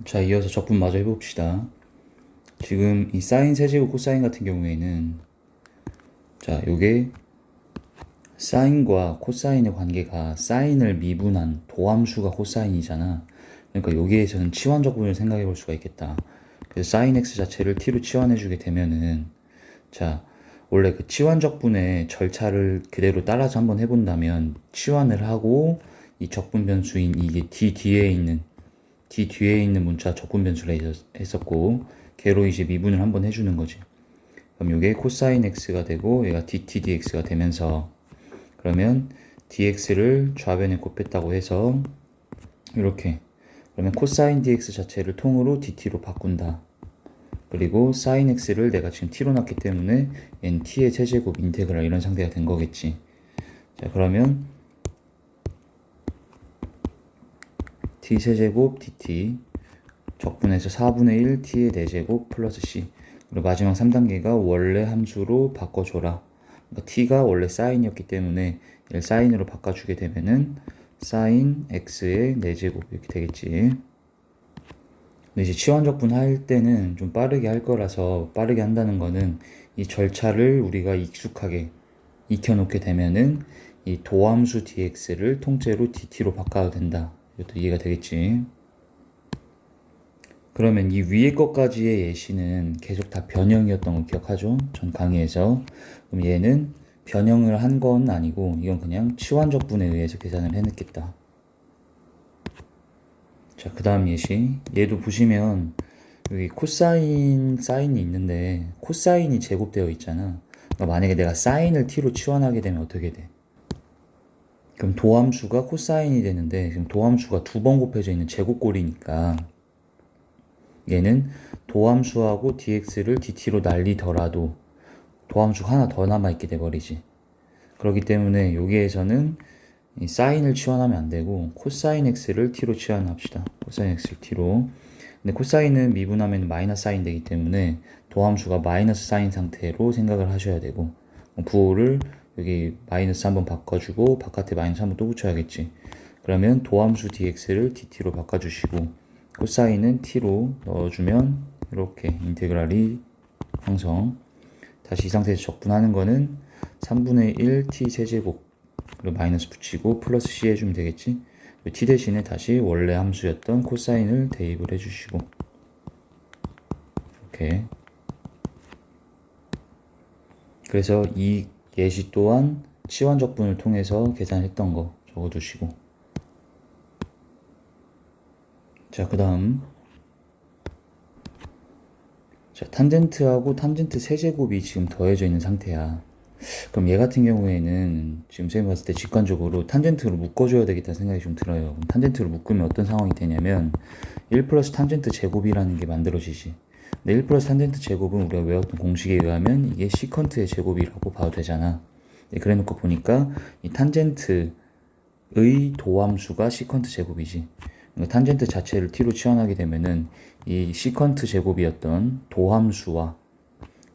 자, 이어서 적분 마저 해봅시다. 지금 이 사인 세제곱 코사인 같은 경우에는 자, 요게 사인과 코사인의 관계가 사인을 미분한 도함수가 코사인이잖아. 그러니까 여기에서는 치환 적분을 생각해 볼 수가 있겠다. 그래서 사인 x 자체를 t로 치환해 주게 되면은 자, 원래 그 치환 적분의 절차를 그대로 따라서 한번 해본다면 치환을 하고 이 적분 변수인 이게 d 뒤에 있는 문자 적분 변수를 했었고 걔로 이제 미분을 한번 해주는 거지. 그럼 이게 코사인 x가 되고 얘가 dt dx가 되면서 그러면 dx를 좌변에 곱했다고 해서 이렇게 그러면 코사인 dx 자체를 통으로 dt로 바꾼다. 그리고 sin x를 내가 지금 t로 놨기 때문에 얘는 t의 세제곱 인테그랄 이런 상태가 된 거겠지. 자, 그러면 t 세제곱 dt 적분해서 4분의 1 t의 4제곱 플러스 c. 그리고 마지막 3단계가 원래 함수로 바꿔줘라. 그러니까 t가 원래 사인이었기 때문에 얘를 사인으로 바꿔주게 되면은 사인 x의 4제곱 이렇게 되겠지. 근데 이제 치환적분 할 때는 좀 빠르게 할 거라서 빠르게 한다는 거는 이 절차를 우리가 익숙하게 익혀놓게 되면은 이 도함수 dx를 통째로 dt로 바꿔도 된다. 이것도 이해가 되겠지. 그러면 이 위에 것까지의 예시는 계속 다 변형이었던 거 기억하죠? 전 강의에서. 그럼 얘는 변형을 한 건 아니고 이건 그냥 치환적분에 의해서 계산을 해냈겠다. 자, 그 다음 예시. 얘도 보시면 여기 코사인, 사인이 있는데 코사인이 제곱되어 있잖아. 그러니까 만약에 내가 사인을 t로 치환하게 되면 어떻게 돼? 그럼 도함수가 코사인이 되는데 지금 도함수가 두 번 곱해져 있는 제곱꼴이니까 얘는 도함수하고 dx를 dt로 날리더라도 도함수가 하나 더 남아있게 돼버리지. 그렇기 때문에 여기에서는 이 사인을 치환하면 안 되고 코사인 x를 t로 치환합시다. 코사인 x를 t로. 근데 코사인은 미분하면 마이너스 사인 되기 때문에 도함수가 마이너스 사인 상태로 생각을 하셔야 되고 부호를 여기 마이너스 한번 바꿔주고 바깥에 마이너스 한번 또 붙여야겠지. 그러면 도함수 dx를 dt로 바꿔주시고 코사인은 t로 넣어주면 이렇게 인테그랄이 형성. 다시 이 상태에서 적분하는 거는 3분의 1 t 세제곱 그리고 마이너스 붙이고 플러스 c 해주면 되겠지. t 대신에 다시 원래 함수였던 코사인을 대입을 해주시고 이렇게. 그래서 이 예시 또한 치환 적분을 통해서 계산했던 거 적어두시고. 자, 그 다음 자, 탄젠트하고 탄젠트 세제곱이 지금 더해져 있는 상태야. 그럼 얘 같은 경우에는 지금 쌤이 봤을 때 직관적으로 탄젠트로 묶어줘야 되겠다는 생각이 좀 들어요. 그럼 탄젠트로 묶으면 어떤 상황이 되냐면 1 플러스 탄젠트 제곱이라는 게 만들어지지. 근데 1 플러스 탄젠트 제곱은 우리가 외웠던 공식에 의하면 이게 시컨트의 제곱이라고 봐도 되잖아. 그래 놓고 보니까 이 탄젠트의 도함수가 시컨트 제곱이지. 그러니까 탄젠트 자체를 t로 치환하게 되면은 이 시컨트 제곱이었던 도함수와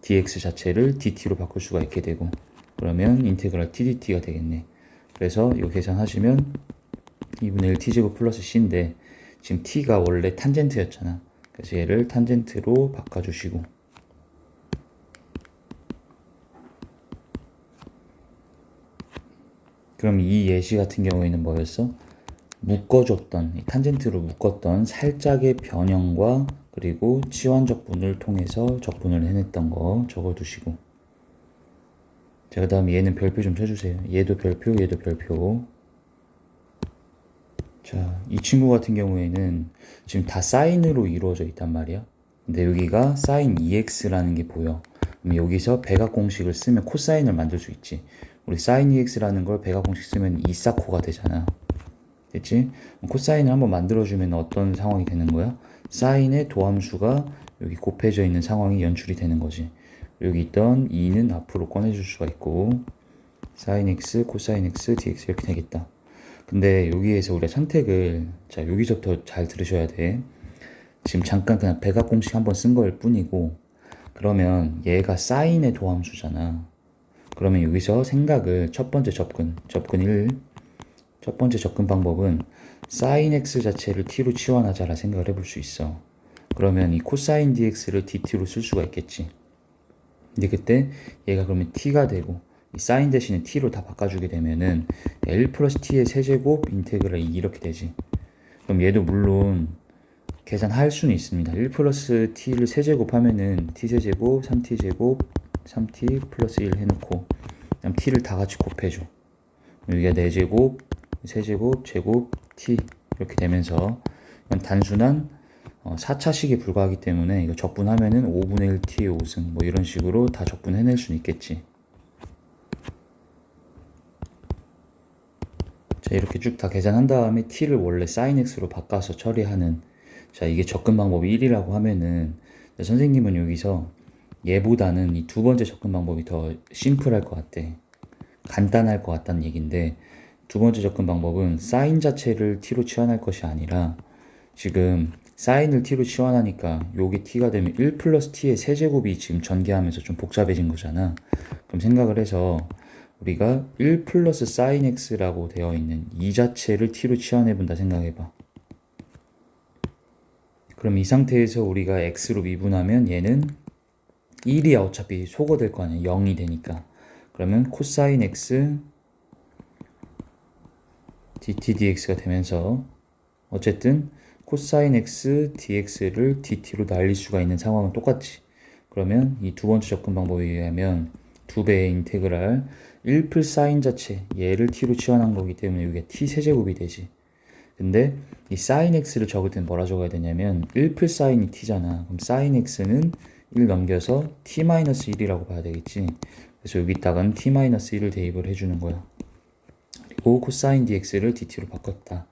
dx 자체를 dt로 바꿀 수가 있게 되고 그러면 인테그랄 tdt가 되겠네. 그래서 이거 계산하시면 2분의 1 t제곱 플러스 c인데 지금 t가 원래 탄젠트였잖아. 그래서 얘를 탄젠트로 바꿔주시고 그럼 이 예시 같은 경우에는 뭐였어? 묶어줬던 탄젠트로 묶었던 살짝의 변형과 그리고 치환 적분을 통해서 적분을 해냈던 거 적어두시고 자, 그 다음 얘는 별표 좀 쳐주세요. 얘도 별표, 얘도 별표. 자, 이 친구 같은 경우에는 지금 다 사인으로 이루어져 있단 말이야. 근데 여기가 사인 2x라는 게 보여. 그럼 여기서 배각 공식을 쓰면 코사인을 만들 수 있지. 우리 사인 2x라는 걸 배각 공식 쓰면 2사코가 되잖아. 됐지? 코사인을 한번 만들어주면 어떤 상황이 되는 거야? 사인의 도함수가 여기 곱해져 있는 상황이 연출이 되는 거지. 여기 있던 2는 앞으로 꺼내줄 수가 있고 사인 x, 코사인 x, dx 이렇게 되겠다. 근데 여기에서 우리가 선택을 자 여기서부터 잘 들으셔야 돼. 지금 잠깐 그냥 배각 공식 한번 쓴 거일 뿐이고 그러면 얘가 사인의 도함수잖아. 그러면 여기서 생각을 첫 번째 접근 1, 첫 번째 접근 방법은 sin x 자체를 t로 치환하자라 생각을 해볼 수 있어. 그러면 이 코사인 dx를 dt로 쓸 수가 있겠지. 근데 그때 얘가 그러면 t가 되고 이 sin 대신에 t로 다 바꿔주게 되면은 l 플러스 t의 세제곱 인테그랄 이렇게 되지. 그럼 얘도 물론 계산할 수는 있습니다. 1 플러스 t를 세제곱하면은 t세제곱, 3t제곱, 3t 플러스 1 해놓고 그냥 t를 다 같이 곱해줘. 여기가 4제곱, 세제곱, 제곱, t 이렇게 되면서 이건 단순한 4차식에 불과하기 때문에 이거 적분하면은 5분의 1 t의 5승 뭐 이런 식으로 다 적분해낼 수는 있겠지. 자, 이렇게 쭉 다 계산한 다음에 t를 원래 sin x로 바꿔서 처리하는, 자, 이게 접근 방법이 1이라고 하면은 선생님은 여기서 얘보다는 이 두 번째 접근 방법이 더 심플할 것 같대. 간단할 것 같다는 얘기인데, 두 번째 접근 방법은 sin 자체를 t로 치환할 것이 아니라 지금 sin을 t로 치환하니까 요게 t가 되면 1 플러스 t의 세제곱이 지금 전개하면서 좀 복잡해진 거잖아. 그럼 생각을 해서 우리가 1 플러스 sin x라고 되어 있는 이 자체를 t로 치환해 본다 생각해봐. 그럼 이 상태에서 우리가 x로 미분하면 얘는 1이야. 어차피 소거될 거 아니야. 0이 되니까. 그러면 코사인 x dt dx가 되면서 어쨌든 코사인 x dx를 dt로 날릴 수가 있는 상황은 똑같지. 그러면 이 두 번째 접근 방법에 의하면 2배의 인테그랄 1 플러스 사인 자체 얘를 t로 치환한 거기 때문에 이게 t 세제곱이 되지. 근데 이 sin x를 적을 때는 뭐라 적어야 되냐면 1 플러스 사인이 t잖아. 그럼 sin x는 1 넘겨서 t-1이라고 봐야 되겠지. 그래서 여기다가는 t-1을 대입을 해주는 거야. 그리고 코사인 dx를 dt로 바꿨다.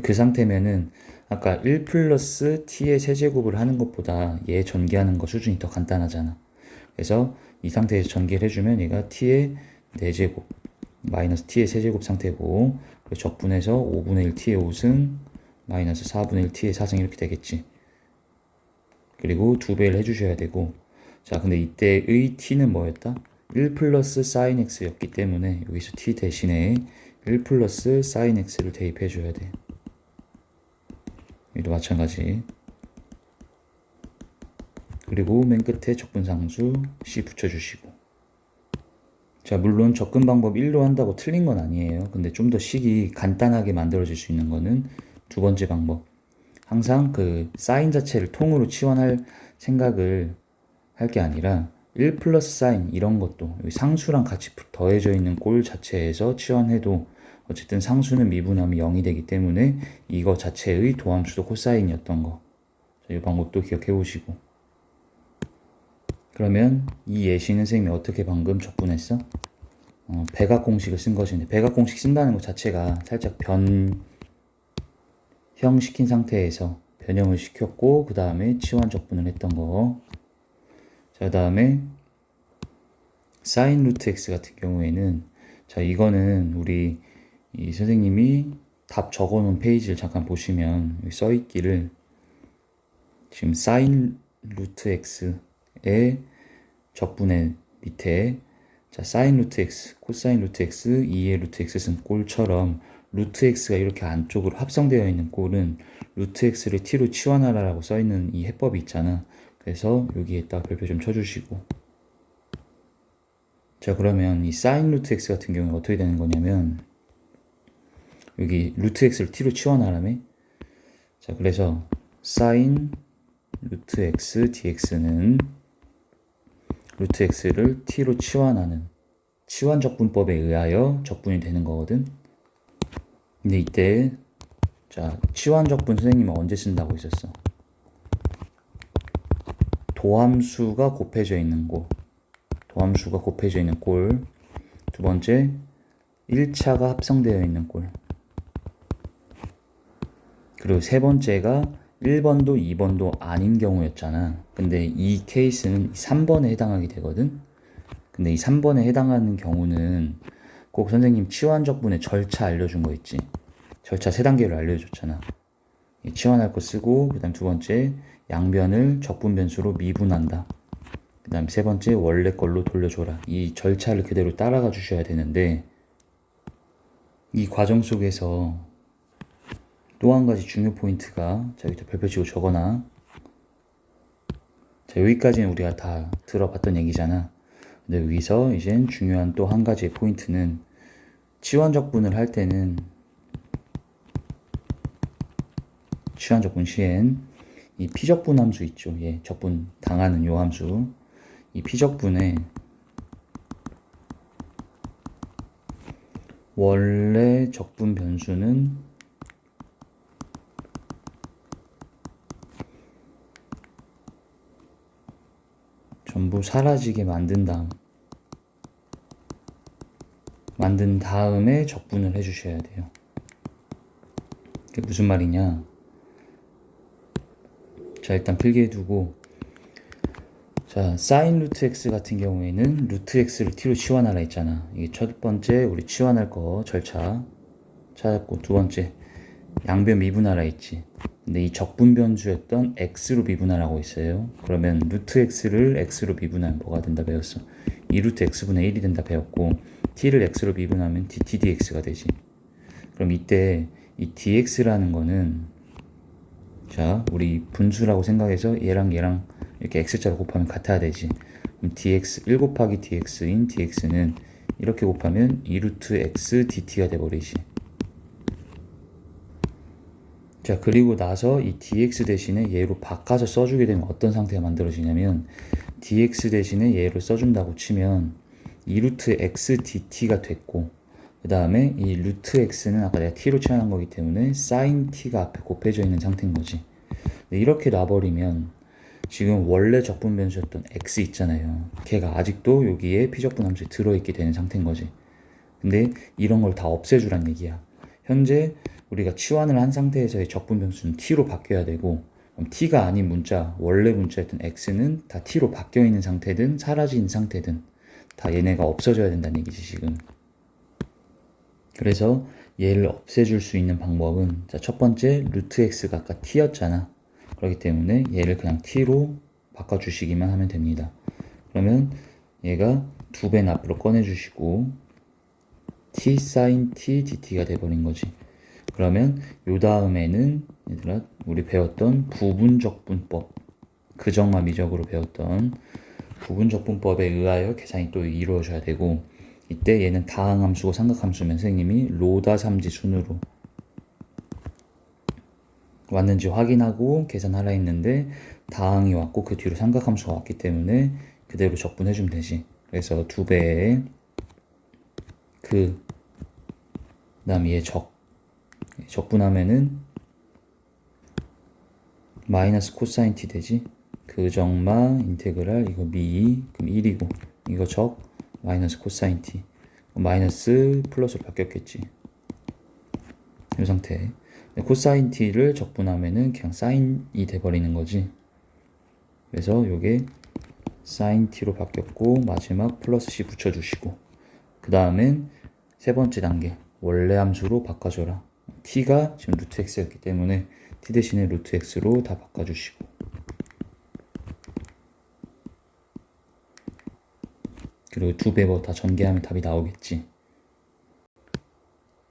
그 상태면은 아까 1 플러스 t의 세제곱을 하는 것보다 얘 전개하는 거 수준이 더 간단하잖아. 그래서 이 상태에서 전개를 해주면 얘가 t의 4제곱 마이너스 t의 세제곱 상태고, 그리고 적분해서 5분의 1 t의 5승 마이너스 4분의 1 t의 4승 이렇게 되겠지. 그리고 2배를 해주셔야 되고, 자, 근데 이때의 t는 뭐였다? 1 플러스 sin x였기 때문에 여기서 t 대신에 1 플러스 sin x를 대입해줘야 돼. 여기도 마찬가지. 그리고 맨 끝에 적분상수 c 붙여주시고. 자, 물론 접근 방법 1로 한다고 틀린 건 아니에요. 근데 좀 더 식이 간단하게 만들어질 수 있는 거는 두 번째 방법. 항상 그 사인 자체를 통으로 치환할 생각을 할 게 아니라 1 플러스 사인 이런 것도 여기 상수랑 같이 더해져 있는 꼴 자체에서 치환해도 어쨌든 상수는 미분하면 0이 되기 때문에 이거 자체의 도함수도 코사인이었던 거. 자, 이 방법도 기억해 보시고. 그러면 이 예시는 선생님이 어떻게 방금 적분했어? 배각 공식을 쓴 것인데, 배각 공식 쓴다는 것 자체가 살짝 변형시킨 상태에서 변형을 시켰고 그 다음에 치환 적분을 했던 거. 자, 그 다음에 sin 루트 x 같은 경우에는, 자, 이거는 우리 이 선생님이 답 적어놓은 페이지를 잠깐 보시면 여기 써있기를, 지금 sin 루트 x의 적분의 밑에, 자, sin 루트 x, 코사인 루트 x, 2의 루트 x 쓴 꼴처럼 루트 x가 이렇게 안쪽으로 합성되어 있는 꼴은 루트 x를 t로 치환하라고 써있는 이 해법이 있잖아. 그래서 여기에다 별표 좀 쳐주시고. 자, 그러면 이 sin 루트 x 같은 경우는 어떻게 되는 거냐면 여기 루트 x를 t로 치환하라며. 자, 그래서 sin 루트 x dx는 루트 x를 t로 치환하는 치환 적분법에 의하여 적분이 되는 거거든. 근데 이때, 자, 치환 적분 선생님은 언제 쓴다고 했었어? 도함수가 곱해져 있는 꼴, 도함수가 곱해져 있는 꼴. 두 번째, 1차가 합성되어 있는 꼴. 그리고 세 번째가 1번도 2번도 아닌 경우였잖아. 근데 이 케이스는 3번에 해당하게 되거든. 근데 이 3번에 해당하는 경우는 꼭 선생님 치환 적분의 절차 알려준 거 있지. 절차 3단계를 알려줬잖아. 치환할 거 쓰고, 그 다음 두 번째 양변을 적분 변수로 미분한다. 그 다음 세 번째 원래 걸로 돌려줘라. 이 절차를 그대로 따라가 주셔야 되는데, 이 과정 속에서 또 한 가지 중요 포인트가, 자, 여기다 별표 치고 적어놔. 자, 여기까지는 우리가 다 들어봤던 얘기잖아. 근데 여기서 이젠 중요한 또 한 가지의 포인트는, 치환적분을 할 때는 치환적분 시엔 이 피적분 함수 있죠. 예, 적분 당하는 요 함수. 이 피적분에 원래 적분 변수는 전부 사라지게 만든 다음에 적분을 해주셔야 돼요. 그게 무슨 말이냐? 자, 일단 필기해두고, 자, 사인 루트 x 같은 경우에는 루트 x를 t로 치환하라 했잖아. 이게 첫 번째 우리 치환할 거 절차 찾았고, 두 번째 양변 미분하라 했지. 근데 이 적분 변수였던 x로 미분하라고 했어요. 그러면 루트 x를 x로 미분하면 뭐가 된다 배웠어. 2루트 x분의 1이 된다 배웠고, t를 x로 미분하면 dt dx가 되지. 그럼 이때 이 dx라는 거는, 자, 우리 분수라고 생각해서 얘랑 이렇게 x자로 곱하면 같아야 되지. 그럼 dx 1 곱하기 dx인 dx는 이렇게 곱하면 2루트 x dt가 돼버리지. 자, 그리고 나서 이 dx 대신에 얘로 바꿔서 써주게 되면 어떤 상태가 만들어지냐면, dx 대신에 얘로 써준다고 치면 2루트 x dt가 됐고, 그 다음에 이 루트 x는 아까 내가 t로 치환한 거기 때문에 sin t가 앞에 곱해져 있는 상태인 거지. 이렇게 놔버리면 지금 원래 적분 변수였던 x 있잖아요. 걔가 아직도 여기에 피적분 함수에 들어있게 되는 상태인 거지. 근데 이런 걸 다 없애주란 얘기야. 현재 우리가 치환을 한 상태에서의 적분 변수는 t로 바뀌어야 되고, 그럼 t가 아닌 문자, 원래 문자였던 x는 다 t로 바뀌어 있는 상태든 사라진 상태든 다 얘네가 없어져야 된다는 얘기지 지금. 그래서 얘를 없애줄 수 있는 방법은, 자, 첫 번째 루트 x가 아까 t였잖아. 그렇기 때문에 얘를 그냥 t로 바꿔주시기만 하면 됩니다. 그러면 얘가 2배 앞으로 꺼내주시고 t sin t dt가 돼버린 거지. 그러면 요 다음에는 얘들아 우리 배웠던 부분적분법, 그정마 미적으로 배웠던 부분적분법에 의하여 계산이 또 이루어져야 되고, 이때 얘는 다항함수고 삼각함수면 선생님이 로다 삼지 순으로 왔는지 확인하고 계산하라 했는데 다항이 왔고 그 뒤로 삼각함수가 왔기 때문에 그대로 적분해주면 되지. 그래서 2배에 그 다음에 얘 적분하면은 마이너스 코사인 t 되지. 그 정마 인테그랄 이거 미, 그럼 1이고 이거 적 마이너스 코사인 t, 마이너스 플러스로 바뀌었겠지. 이 상태. 코사인 t를 적분하면은 그냥 사인이 돼버리는 거지. 그래서 요게 사인 t로 바뀌었고, 마지막 플러스 c 붙여주시고, 그 다음엔 세 번째 단계 원래 함수로 바꿔줘라. t가 지금 루트 x였기 때문에 t 대신에 루트 x로 다 바꿔주시고, 그리고 2배 다 전개하면 답이 나오겠지.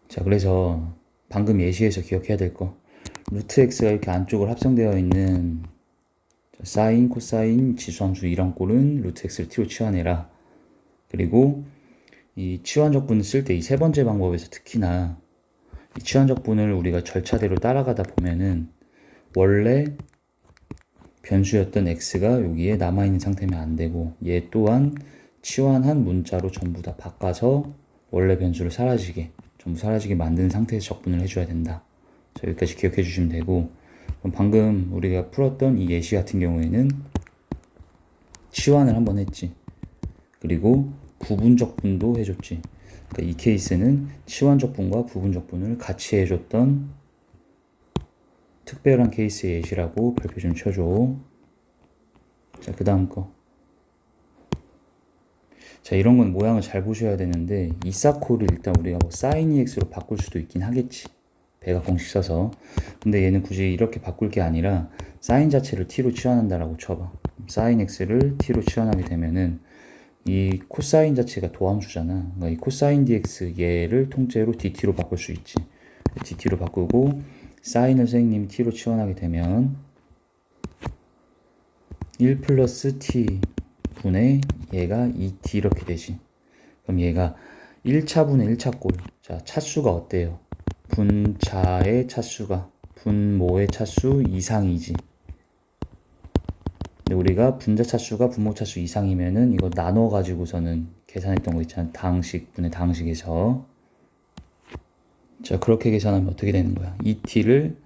자, 그래서 방금 예시에서 기억해야 될 거, 루트 x가 이렇게 안쪽으로 합성되어 있는 사인, 코사인, 지수함수 이런 꼴은 루트 x를 t로 치환해라. 그리고 이 치환적분을 쓸 때 이 세 번째 방법에서 특히나 이 치환적분을 우리가 절차대로 따라가다 보면은 원래 변수였던 x가 여기에 남아있는 상태면 안 되고, 얘 또한 치환한 문자로 전부 다 바꿔서 원래 변수를 전부 사라지게 만든 상태에서 적분을 해줘야 된다. 자, 여기까지 기억해 주시면 되고, 그럼 방금 우리가 풀었던 이 예시 같은 경우에는 치환을 한번 했지. 그리고 부분적분도 해줬지. 그러니까 이 케이스는 치환적분과 부분적분을 같이 해줬던 특별한 케이스의 예시라고 별표 좀 쳐줘. 자, 그 다음 거. 자, 이런 건 모양을 잘 보셔야 되는데, 이 사코를 일단 우리가 뭐 sin ex로 바꿀 수도 있긴 하겠지. 배각 공식 써서. 근데 얘는 굳이 이렇게 바꿀 게 아니라 sin 자체를 t로 치환한다라고 쳐봐. sin x를 t로 치환하게 되면은 이 코사인 자체가 도함수잖아. 그러니까 이 코사인 dx 얘를 통째로 dt로 바꿀 수 있지. dt로 바꾸고 사인을 선생님이 t로 치환하게 되면 1 플러스 t 분의 얘가 2t 이렇게 되지. 그럼 얘가 1차분의 1차꼴. 자, 차수가 어때요? 분차의 차수가 분모의 차수 이상이지. 근데 우리가 분자 차수가 분모 차수 이상이면은 이거 나눠 가지고서는 계산했던 거 있잖아. 당식분의 당식에서. 자, 그렇게 계산하면 어떻게 되는 거야? 2t를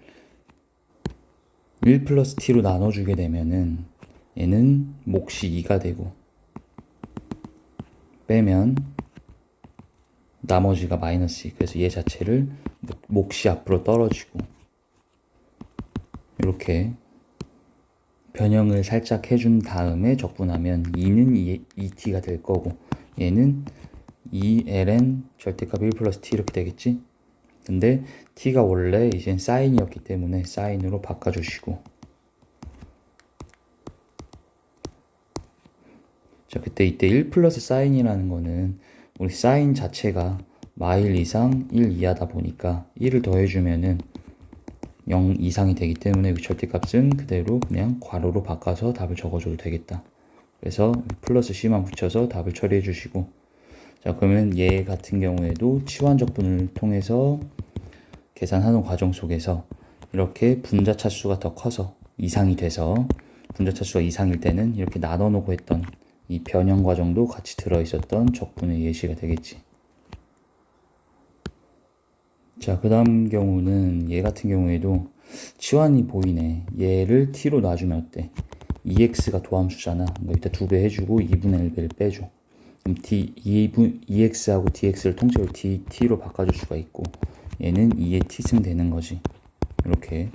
1 플러스 t로 나눠주게 되면은 얘는 몫이 2가 되고 빼면 나머지가 마이너스 2. 그래서 얘 자체를 몫이 앞으로 떨어지고 이렇게 변형을 살짝 해준 다음에 적분하면 2는 2t가 될 거고 얘는 2ln 절대값 1 플러스 t 이렇게 되겠지? 근데 t가 원래 이젠 사인이었기 때문에 사인으로 바꿔주시고 자, 이때 1 플러스 사인이라는 거는 우리 사인 자체가 마일 이상 1 이하다 보니까 1을 더해주면은 0 이상이 되기 때문에 절대값은 그대로 그냥 괄호로 바꿔서 답을 적어줘도 되겠다. 그래서 플러스 c만 붙여서 답을 처리해 주시고 자, 그러면 얘 같은 경우에도 치환적분을 통해서 계산하는 과정 속에서 이렇게 분자 차수가 더 커서 이상이 돼서 분자 차수가 이상일 때는 이렇게 나눠 놓고 했던 이 변형 과정도 같이 들어있었던 적분의 예시가 되겠지. 자, 그 다음 경우는 얘 같은 경우에도 치환이 보이네. 얘를 t로 놔주면 어때? 2x가 도함수잖아. 뭐 이따 2배 해주고 2분의 1배를 빼줘. 그럼 2x하고 dx를 통째로 t로 바꿔줄 수가 있고 얘는 2의 t승 되는 거지. 이렇게.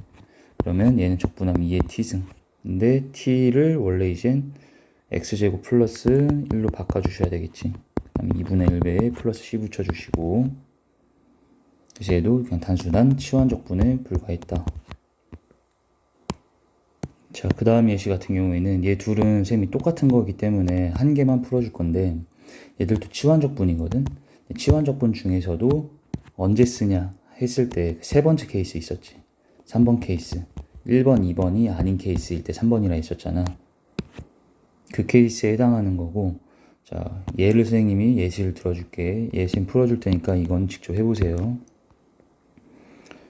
그러면 얘는 적분하면 2의 t승. 근데 t를 원래 이젠 x제곱 플러스 1로 바꿔주셔야 되겠지. 그럼 2분의 1배에 플러스 c 붙여주시고 그래서 얘도 그냥 단순한 치환적분에 불과했다. 자, 그 다음 예시 같은 경우에는 얘 둘은 셈이 똑같은 거기 때문에 한 개만 풀어줄 건데 얘들도 치환적분이거든. 치환적분 중에서도 언제 쓰냐 했을 때 세 번째 케이스 있었지. 3번 케이스. 1번, 2번이 아닌 케이스일 때 3번이라 했었잖아. 그 케이스에 해당하는 거고 자, 얘를 선생님이 예시를 들어줄게. 예시 풀어줄 테니까 이건 직접 해보세요.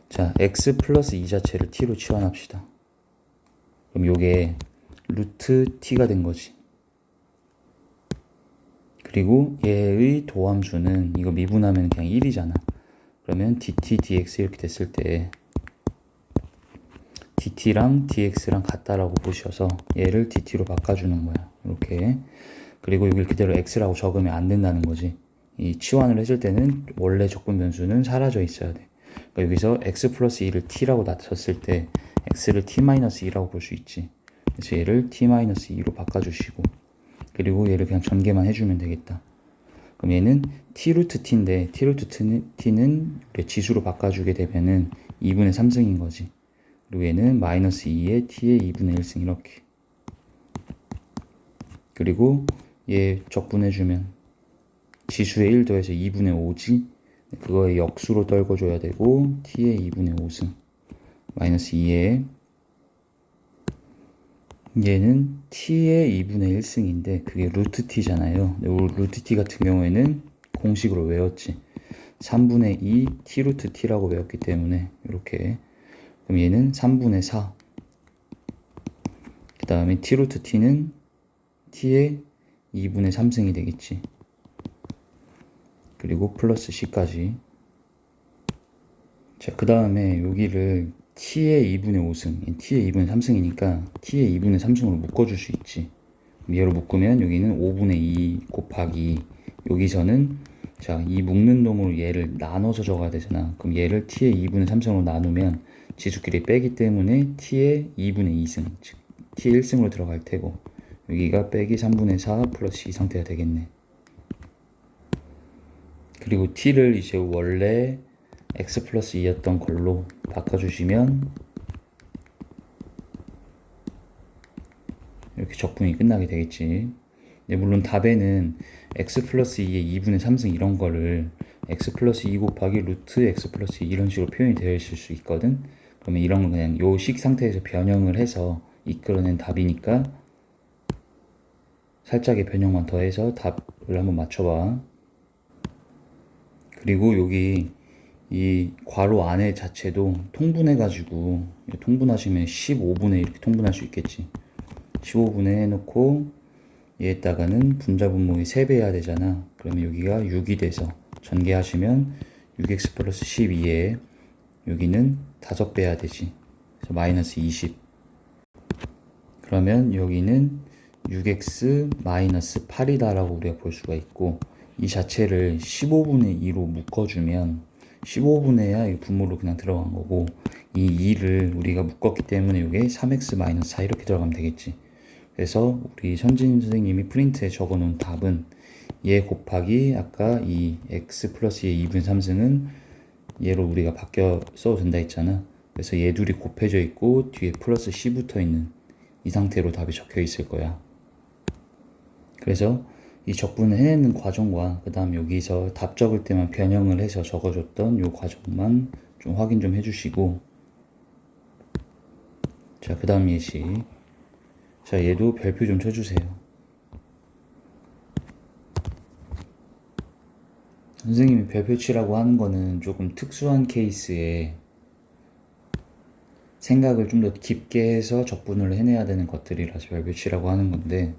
자, x 플러스 2 자체를 t로 치환합시다. 그럼 요게 루트 t가 된 거지. 그리고 얘의 도함수는 이거 미분하면 그냥 1이잖아. 그러면 dt, dx 이렇게 됐을 때 dt랑 dx랑 같다라고 보셔서 얘를 dt로 바꿔주는 거야. 이렇게. 그리고 여기를 그대로 x라고 적으면 안 된다는 거지. 이 치환을 했을 때는 원래 적분 변수는 사라져 있어야 돼. 그러니까 여기서 x 플러스 2를 t라고 놨었을 때 x를 t-2라고 볼 수 있지. 그래서 얘를 t-2로 바꿔주시고 그리고 얘를 그냥 전개만 해주면 되겠다. 그럼 얘는 t 루트 t인데 t 루트 t는 지수로 바꿔주게 되면은 2분의 3승인 거지. 그리고 얘는 마이너스 2에 t의 2분의 1승 이렇게. 그리고 얘 적분해주면 지수에 1 더해서 2분의 5지. 그거에 역수로 떨궈줘야 되고 t의 2분의 5승 마이너스 2에 얘는 t의 2분의 1승인데 그게 루트 t잖아요. 루트 t 같은 경우에는 공식으로 외웠지. 3분의 2 t 루트 t라고 외웠기 때문에 이렇게. 그럼 얘는 3분의 4. 그 다음에 t 루트 t는 t의 2분의 3승이 되겠지. 그리고 플러스 c까지. 자, 그 다음에 여기를 t의 2분의 5승, t의 2분의 3승이니까 t의 2분의 3승으로 묶어줄 수 있지. 얘로 묶으면 여기는 5분의 2 곱하기 여기서는 자, 이 묶는 놈으로 얘를 나눠서 적어야 되잖아. 그럼 얘를 t의 2분의 3승으로 나누면 지수끼리 빼기 때문에 t의 2분의 2승, 즉 t의 1승으로 들어갈 테고 여기가 빼기 3분의 4 플러스 이 상태가 되겠네. 그리고 t를 이제 원래 x 플러스 2였던 걸로 바꿔주시면 이렇게 적분이 끝나게 되겠지. 근데 물론 답에는 x 플러스 2의 2분의 3승 이런 거를 x 플러스 2 곱하기 루트 x 플러스 2 이런 식으로 표현이 되어 있을 수 있거든. 그러면 이런 건 그냥 요 식 상태에서 변형을 해서 이끌어낸 답이니까 살짝의 변형만 더해서 답을 한번 맞춰봐. 그리고 여기 이 괄호 안에 자체도 통분해가지고 통분하시면 15분의 이렇게 통분할 수 있겠지. 15분의 해놓고 얘에다가는 분자분모의 3배 해야 되잖아. 그러면 여기가 6이 돼서 전개하시면 6x 플러스 12에 여기는 5배 해야 되지. 그래서 마이너스 20. 그러면 여기는 6x 마이너스 8이다라고 우리가 볼 수가 있고, 이 자체를 15분의 2로 묶어주면 15분의 2야 분모로 그냥 들어간 거고, 이 2를 우리가 묶었기 때문에 이게 3x 마이너스 4 이렇게 들어가면 되겠지. 그래서 우리 선진 선생님이 프린트에 적어놓은 답은 얘 곱하기 아까 이 x 플러스 얘 2분 3승은 얘로 우리가 바뀌어 써도 된다 했잖아. 그래서 얘 둘이 곱해져 있고 뒤에 플러스 c 붙어 있는 이 상태로 답이 적혀 있을 거야. 그래서 이 적분을 해내는 과정과 그 다음 여기서 답 적을 때만 변형을 해서 적어줬던 요 과정만 좀 확인 좀 해주시고, 자, 그 다음 예시. 자, 얘도 별표 좀 쳐주세요. 선생님이 별표 치라고 하는 거는 조금 특수한 케이스에 생각을 좀 더 깊게 해서 적분을 해내야 되는 것들이라서 별표 치라고 하는 건데,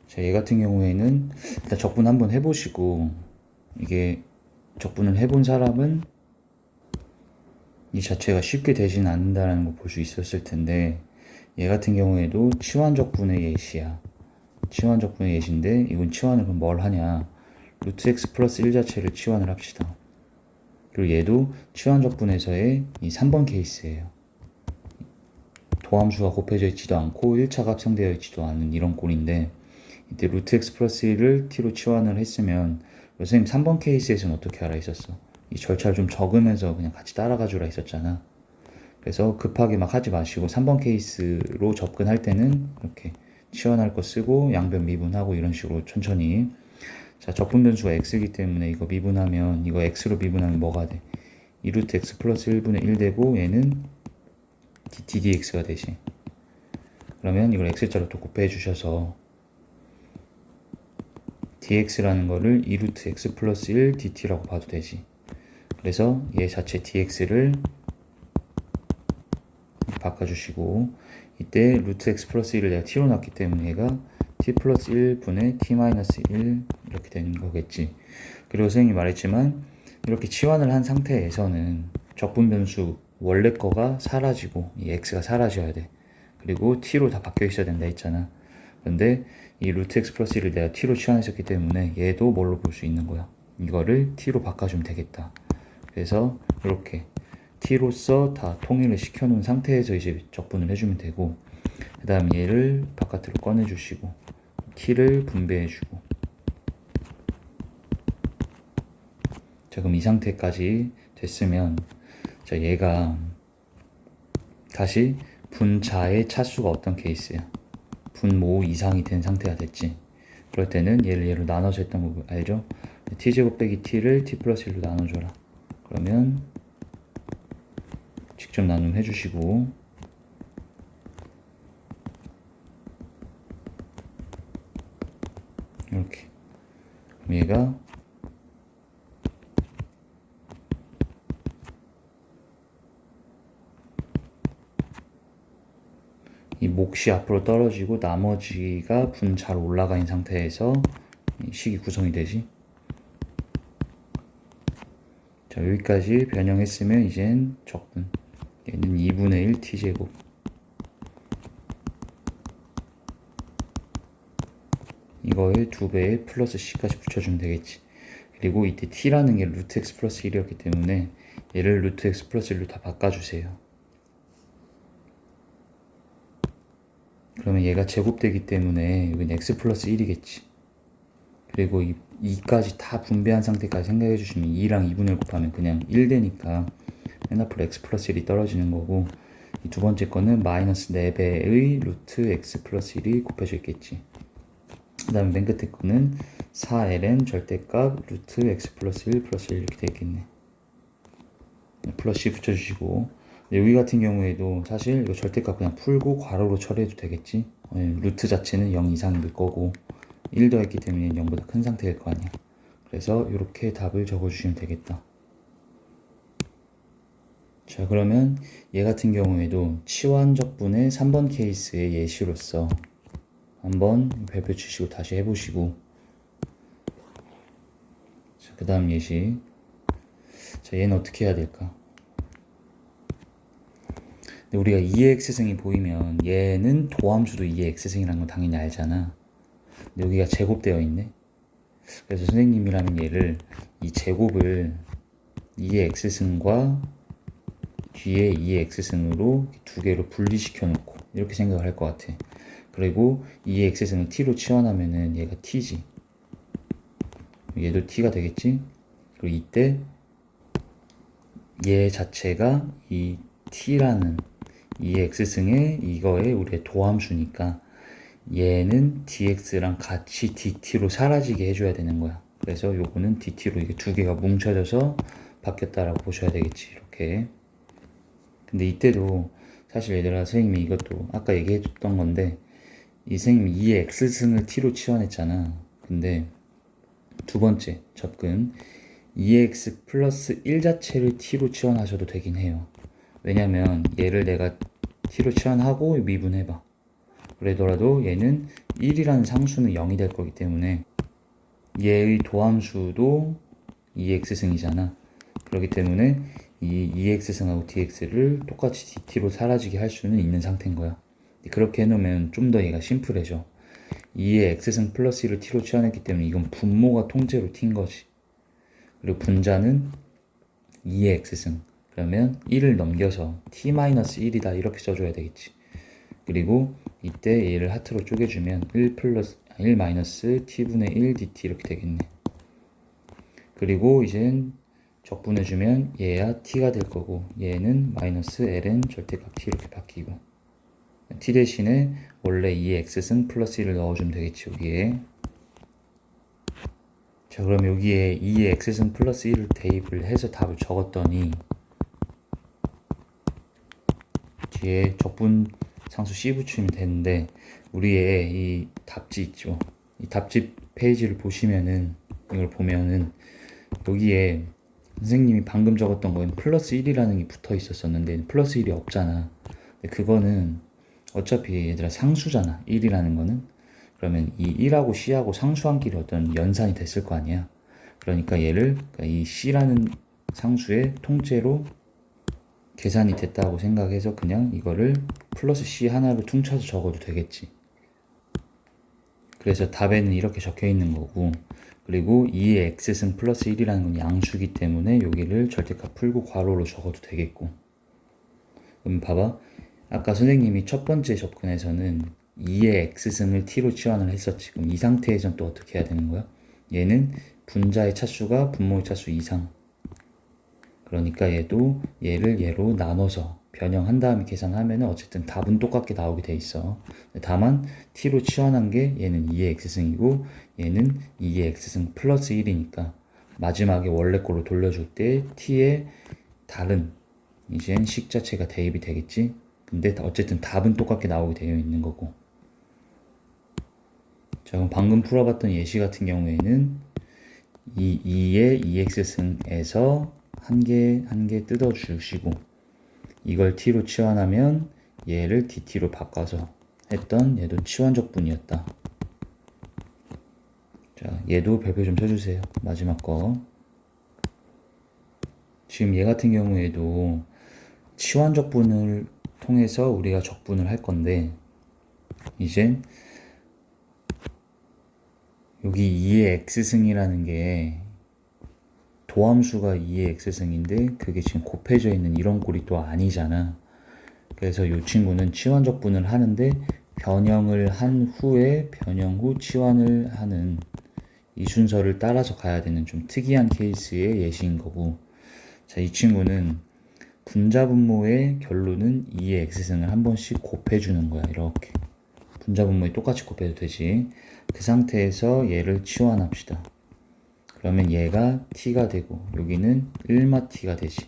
자, 얘 같은 경우에는 일단 적분 한번 해보시고, 이게 적분을 해본 사람은 이 자체가 쉽게 되진 않는다라는 거 볼 수 있었을 텐데, 얘 같은 경우에도 치환 적분의 예시야. 치환 적분의 예시인데, 이건 치환을 그럼 뭘 하냐? 루트 x 플러스 1 자체를 치환을 합시다. 그리고 얘도 치환 적분에서의 이 3번 케이스예요. 도함수가 곱해져 있지도 않고 1차가 합성되어 있지도 않은 이런 꼴인데, 이때 루트 x 플러스 1을 t로 치환을 했으면 선생님 3번 케이스에서는 어떻게 하라 했었어? 이 절차를 좀 적으면서 그냥 같이 따라가 주라 했었잖아. 그래서 급하게 막 하지 마시고 3번 케이스로 접근할 때는 이렇게 치환할 거 쓰고 양변 미분하고 이런 식으로 천천히. 자, 적분 변수가 x이기 때문에 이거 미분하면, 이거 x로 미분하면 뭐가 돼? 2루트 x 플러스 1분의 1 되고 얘는 ddx가 되지. 그러면 이걸 x자로 또 곱해 주셔서 dx라는 거를 2루트 x 플러스 1 dt라고 봐도 되지. 그래서 얘 자체 dx를 바꿔주시고, 이때 루트 x 플러스 1을 내가 t로 놨기 때문에 얘가 t 플러스 1분의 t 마이너스 1 이렇게 되는 거겠지. 그리고 선생님이 말했지만 이렇게 치환을 한 상태에서는 적분 변수 원래 거가 사라지고 이 x가 사라져야 돼. 그리고 t로 다 바뀌어 있어야 된다 했잖아. 그런데 이 루트 x 플러스 1을 내가 t로 치환했었기 때문에 얘도 뭘로 볼 수 있는 거야? 이거를 t로 바꿔주면 되겠다. 그래서 이렇게 t로서 다 통일을 시켜놓은 상태에서 이제 적분을 해주면 되고, 그 다음 얘를 바깥으로 꺼내주시고 t를 분배해주고. 자, 그럼 이 상태까지 됐으면, 자, 얘가 다시 분자의 차수가 어떤 케이스야? 분모 이상이 된 상태가 됐지. 그럴 때는 얘를 얘로 나눠서 했던 거 알죠? t제곱 빼기 t를 t 플러스 1로 나눠줘라. 그러면 직접 나눔 해주시고, 이렇게. 그럼 얘가 이 몫이 앞으로 떨어지고 나머지가 분자로 올라가 있는 상태에서 이 식이 구성이 되지. 자, 여기까지 변형했으면 이젠 적분. 얘는 2분의 1 t제곱. 이거에 2배의 플러스 c까지 붙여주면 되겠지. 그리고 이때 t라는 게 루트 x 플러스 1이었기 때문에 얘를 루트 x 플러스 1로 다 바꿔주세요. 그러면 얘가 제곱되기 때문에 여기는 x 플러스 1이겠지. 그리고 이 2까지 다 분배한 상태까지 생각해 주시면 2랑 2분의 1 곱하면 그냥 1 되니까 맨 앞으로 x 플러스 1이 떨어지는 거고, 이 두 번째 거는 마이너스 4배의 루트 x 플러스 1이 곱해져 있겠지. 그 다음에 맨 끝에 거는 4ln 절대값 루트 x 플러스 1 플러스 1 이렇게 되겠네. 플러스 c 붙여주시고, 여기 같은 경우에도 사실 이거 절대값 그냥 풀고 괄호로 처리해도 되겠지. 루트 자체는 0 이상일 거고 1 더했기 때문에 0보다 큰 상태일 거 아니야. 그래서 이렇게 답을 적어주시면 되겠다. 자, 그러면 얘 같은 경우에도 치환적분의 3번 케이스의 예시로서 한번 별표 치시고 다시 해보시고, 자, 그 다음 예시. 자, 얘는 어떻게 해야 될까? 근데 우리가 2의 x승이 보이면 얘는 도함수도 2의 x승이라는 건 당연히 알잖아. 근데 여기가 제곱되어 있네. 그래서 선생님이라면 얘를 이 제곱을 2의 x승과 뒤에 2의 x승으로 두 개로 분리시켜 놓고 이렇게 생각을 할 것 같아. 그리고 2의 x승을 t로 치환하면은 얘가 t지. 얘도 t가 되겠지. 그리고 이때 얘 자체가 이 t라는 2의 x승의 이거의 우리의 도함수니까 얘는 dx랑 같이 dt로 사라지게 해줘야 되는 거야. 그래서 요거는 dt로 이게 두 개가 뭉쳐져서 바뀌었다라고 보셔야 되겠지. 이렇게. 근데 이때도 사실 얘들아, 선생님이 이것도 아까 얘기해줬던 건데, 이 선생님이 2의 x승을 t로 치환했잖아. 근데 두 번째 접근 2x 플러스 1 자체를 t로 치환하셔도 되긴 해요. 왜냐면 얘를 내가 t로 치환하고 미분해봐. 그러더라도 얘는 1이라는 상수는 0이 될 거기 때문에 얘의 도함수도 2x승이잖아. 그렇기 때문에 이 2x승하고 dx를 똑같이 dt로 사라지게 할 수는 있는 상태인 거야. 그렇게 해놓으면 좀 더 얘가 심플해져. 2의 x승 플러스 1을 t로 치환했기 때문에 이건 분모가 통째로 t인 거지. 그리고 분자는 2의 x승. 그러면 1을 넘겨서 t-1이다 이렇게 써줘야 되겠지. 그리고 이때 얘를 하트로 쪼개주면 1 마이너스 t분의 1 dt 이렇게 되겠네. 그리고 이젠 적분해주면 얘야 t가 될 거고 얘는 마이너스 ln 절대값 t 이렇게 바뀌고, t 대신에 원래 2의 x승 플러스 1을 넣어주면 되겠지 여기에. 자, 그럼 여기에 2의 x승 플러스 1을 대입을 해서 답을 적었더니 뒤에 적분 상수 c 붙이면 되는데, 우리의 이 답지 있죠. 이 답지 페이지를 보시면은, 이걸 보면은 여기에 선생님이 방금 적었던 거는 플러스 1이라는 게 붙어 있었었는데 플러스 1이 없잖아. 근데 그거는 어차피 얘들아 상수잖아. 1이라는 거는. 그러면 이 1하고 c하고 상수한끼리 어떤 연산이 됐을 거 아니야. 그러니까 얘를 이 c라는 상수의 통째로 계산이 됐다고 생각해서 그냥 이거를 플러스 c 하나로 퉁쳐서 적어도 되겠지. 그래서 답에는 이렇게 적혀 있는 거고, 그리고 2의 x승 플러스 1이라는 건 양수기 때문에 여기를 절대값 풀고 괄호로 적어도 되겠고. 그럼 봐봐. 아까 선생님이 첫 번째 접근에서는 2의 x승을 t로 치환을 했었지. 그럼 이 상태에선 또 어떻게 해야 되는 거야? 얘는 분자의 차수가 분모의 차수 이상. 그러니까 얘도 얘를 얘로 나눠서 변형한 다음에 계산하면 어쨌든 답은 똑같게 나오게 돼 있어. 다만 t로 치환한 게 얘는 2의 x승이고 얘는 2의 x승 플러스 1이니까 마지막에 원래 거로 돌려줄 때 t의 다른 이젠 식 자체가 대입이 되겠지. 근데 어쨌든 답은 똑같게 나오게 되어 있는 거고. 자, 그럼 방금 풀어봤던 예시 같은 경우에는 이 2의 2x승에서 한 개 뜯어주시고 이걸 t로 치환하면 얘를 dt로 바꿔서 했던 얘도 치환적분이었다. 자, 얘도 별표 좀 쳐주세요. 마지막 거. 지금 얘 같은 경우에도 치환적분을 통해서 우리가 적분을 할 건데, 이제 여기 2의 x승이라는 게 도함수가 2의 x승인데 그게 지금 곱해져 있는 이런 꼴이 또 아니잖아. 그래서 이 친구는 치환적분을 하는데 변형을 한 후에 변형 후 치환을 하는 이 순서를 따라서 가야 되는 좀 특이한 케이스의 예시인 거고. 자, 이 친구는 분자분모의 결론은 2의 x승을 한 번씩 곱해주는 거야. 이렇게 분자분모에 똑같이 곱해도 되지. 그 상태에서 얘를 치환합시다. 그러면 얘가 t가 되고 여기는 1마 t가 되지.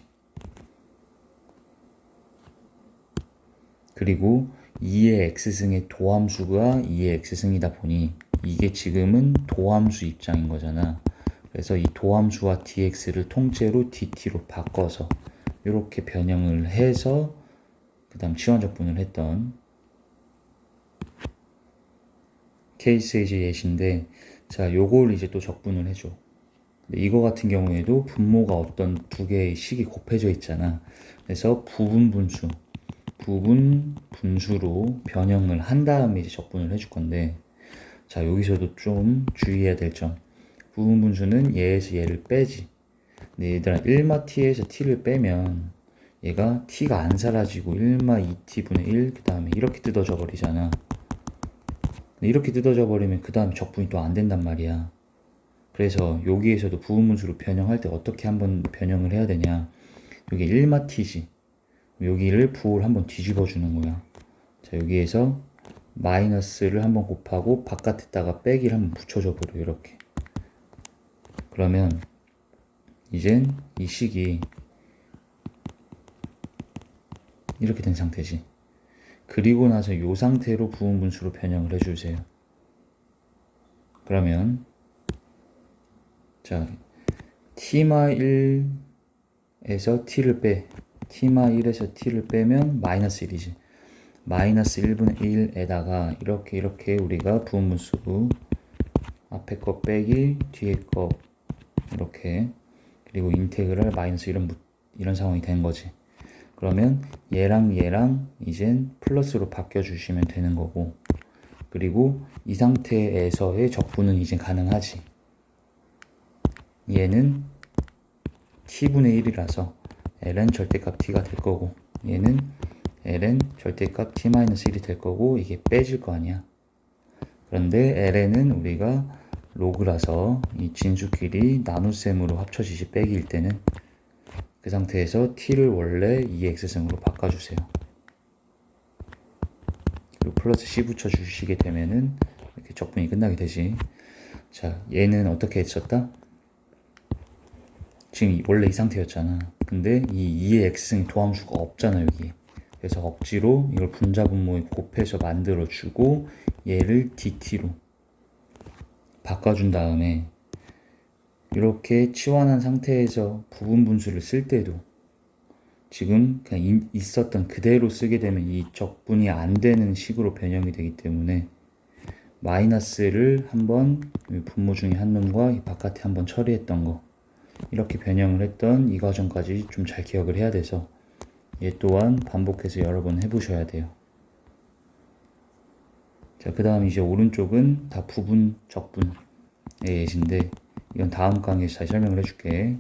그리고 2의 x승의 도함수가 2의 x승이다 보니 이게 지금은 도함수 입장인 거잖아. 그래서 이 도함수와 dx를 통째로 dt로 바꿔서 이렇게 변형을 해서 그 다음 치환적분을 했던 케이스의 이제 예시인데, 자, 요걸 이제 또 적분을 해줘. 이거 같은 경우에도 분모가 어떤 두 개의 식이 곱해져 있잖아. 그래서 부분 분수로 변형을 한 다음에 이제 적분을 해줄 건데, 자, 여기서도 좀 주의해야 될 점. 부분 분수는 얘에서 얘를 빼지. 근데 얘들아, 1마 t에서 t를 빼면 얘가 t가 안 사라지고 1마 2t분의 1, 그 다음에 이렇게 뜯어져 버리잖아. 이렇게 뜯어져 버리면 그 다음에 적분이 또 안 된단 말이야. 그래서 여기에서도 부분분수로 변형할 때 어떻게 한번 변형을 해야 되냐. 여기 1마 t지. 여기를 부호를 한번 뒤집어 주는 거야. 자, 여기에서 마이너스를 한번 곱하고 바깥에다가 빼기를 한번 붙여줘 버려. 이렇게. 그러면 이젠 이 식이 이렇게 된 상태지. 그리고 나서 이 상태로 부분분수로 변형을 해주세요. 그러면 자, t마1에서 t를 빼. t마1에서 t를 빼면 마이너스 1이지. 마이너스 1분의 1에다가 이렇게 우리가 부분분수 앞에 거 빼기 뒤에 거 이렇게, 그리고 인테그랄 마이너스 이런 상황이 된 거지. 그러면 얘랑 이젠 플러스로 바뀌어주시면 되는 거고, 그리고 이 상태에서의 적분은 이제 가능하지. 얘는 t분의 1이라서 ln 절대값 t가 될 거고, 얘는 ln 절대값 t-1이 될 거고, 이게 빼질 거 아니야. 그런데 ln은 우리가 로그라서 이 진수끼리 나눗셈으로 합쳐지지 빼기일 때는 그 상태에서 t를 원래 2x승으로 바꿔주세요. 그리고 플러스 c 붙여주시게 되면은 이렇게 적분이 끝나게 되지. 자, 얘는 어떻게 했었다? 지금 원래 이 상태였잖아. 근데 이 2의 x승이 도함수가 없잖아, 여기. 그래서 억지로 이걸 분자분모에 곱해서 만들어주고 얘를 dt로 바꿔준 다음에 이렇게 치환한 상태에서 부분 분수를 쓸 때도 지금 그냥 있었던 그대로 쓰게 되면 이 적분이 안 되는 식으로 변형이 되기 때문에 마이너스를 한번 분모 중에 한 놈과 이 바깥에 한번 처리했던 거, 이렇게 변형을 했던 이 과정까지 좀 잘 기억을 해야 돼서 얘 또한 반복해서 여러 번 해보셔야 돼요. 자, 그 다음 이제 오른쪽은 다 부분 적분의 예시인데, 이건 다음 강의에서 잘 설명을 해줄게.